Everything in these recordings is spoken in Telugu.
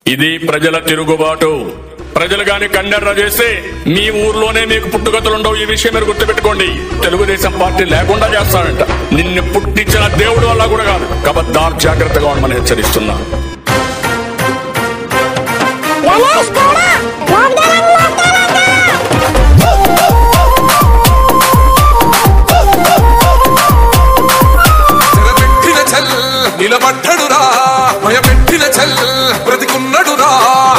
ఇది ప్రజల తిరుగుబాటు. ప్రజలు గాని కన్నెర్ర చేస్తే మీ ఊర్లోనే మీకు పుట్టుగతులుండవు. ఈ విషయం మీరు గుర్తుపెట్టుకోండి. తెలుగుదేశం పార్టీ లేకుండా చేస్తాడంట. నిన్ను పుట్టించిన దేవుడు వల్ల కూడా కాదు. కబద్దార్, జాగ్రత్తగా ఉండమని హెచ్చరిస్తున్నా. నిలబడ్డడురా భయపెట్టిన చల్ బ్రతికున్నడురా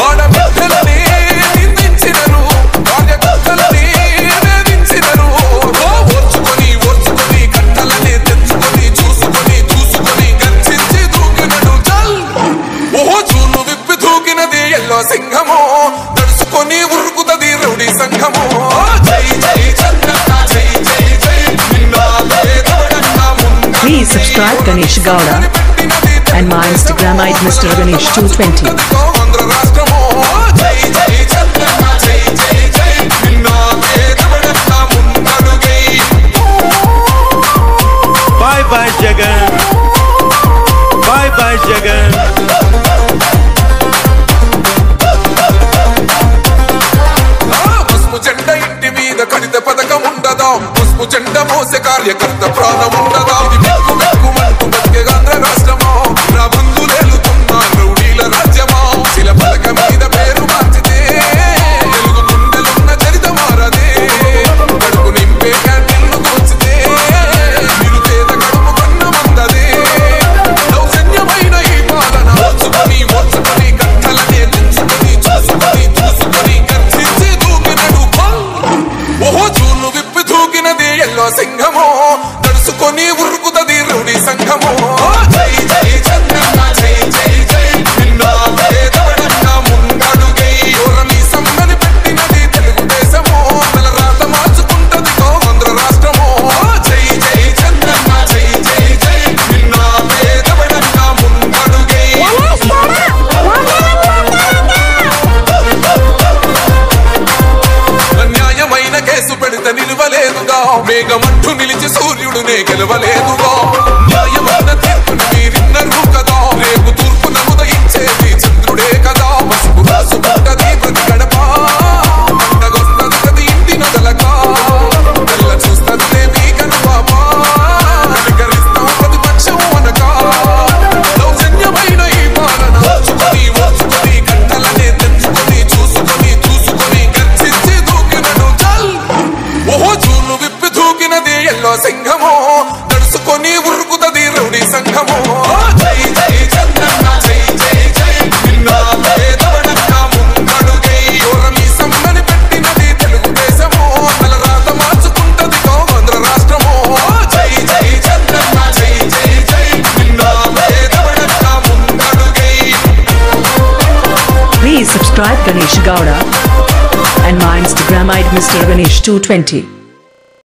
ఆడబిడ్డలని నిందించినరు కార్యకర్తలని వేధించినరు ఓర్చుకొని ఓర్చుకొని కట్టలని తెచ్చుకొని చూసుకొని గర్జించి దూకినడు చల్ ఓహో చూలు విప్పి దూకినది ఎల్లో సింహమో తడుచుకొని ఉరుకుతది రౌడీ సంఘమో జై జై చంద్రన్న జై జై జై Please subscribe Ganesh Gowda and my Instagram id Mr. Ganesh 220. Bye bye Jagan. Bye bye Jagan. పసుపు జెండ ఇంటి మీద కడిత పథకం ఉండదా? పసుపు జెండ మోసే కార్యకర్త ప్రాణం ఉండదా? ఇది మెక్కు మెక్కుమంటూ బతికే ఆంధ్ర రాష్ట్రమా? నా బంధులేలుతున్న రౌడీల రాజ్యమా? శిల పలక మీద పేరు మార్చితే తెలుగు గుండెలున్న చరిత మారదే. కడుపు నింపే క్యాంటీన్లు దోచితే నిరుపేద కడుపు కన్న మందదే. దౌర్జన్యమైన ఈ పాలన ఓర్చుకొని కట్టలనే తెంచుకొని చూసుకొని గర్జించి దూకినడు ఓహో చూలు విప్పి దూకినది ఎల్లో సింహమో తడుసుకొని ఉరుకుతది రౌడీ సంఘమో జై జై చంద్రన్న జై జై జై నిన్న పేదవడన్న ముందడుగై ఓరమి సమ్మని పెట్టినది తెలుగుదేశమో తల రాత మార్చుకుంటది ఆంధ్ర రాష్ట్రమో జై జై చంద్రన్న జై జై జై నిన్న పేదవడన్న ముందడుగై అన్యాయమైన కేసు పెడితే నిలవలేదుగా మేఘమంటూ నిలిచి సూర్యుడునే గెలవలేదుగా న్యాయమైన తీర్పుని మీరిన్నరు కదా రేపు తూర్పున ఉదయించేది చంద్రుడే కదా పసుపు రాసుకుంటది ప్రతి గడప పండగొస్తది ప్రతి ఇంటి నగలక తెల్ల చూస్తదిలే మీ కనుపాపా స్వీకరిస్తాం ప్రతిపక్షం అనక దౌర్జన్యమైన ఈ పాలన ఓర్చుకొని కట్టలనే తెంచుకొని చూసుకొని గర్జించి దూకినడు చల్ ఓహో చూలు విప్పి దూకినది ఎల్లో సింహమో తడుసుకొని ఉరుకుతది రౌడీ సంఘమో జై జై చంద్రన్న జై జై జై నిన్న పేదవడన్న ముందడుగై ఓరమి సమ్మని పెట్టినది తెలుగుదేశమో తల రాత మార్చుకుంటది ఆంధ్ర రాష్ట్రమో జై జై చంద్రన్న జై జై జై నిన్న పేదవడన్న ముందడుగై Please subscribe Ganesh Gowda and my Instagram id Mr. Ganesh 220.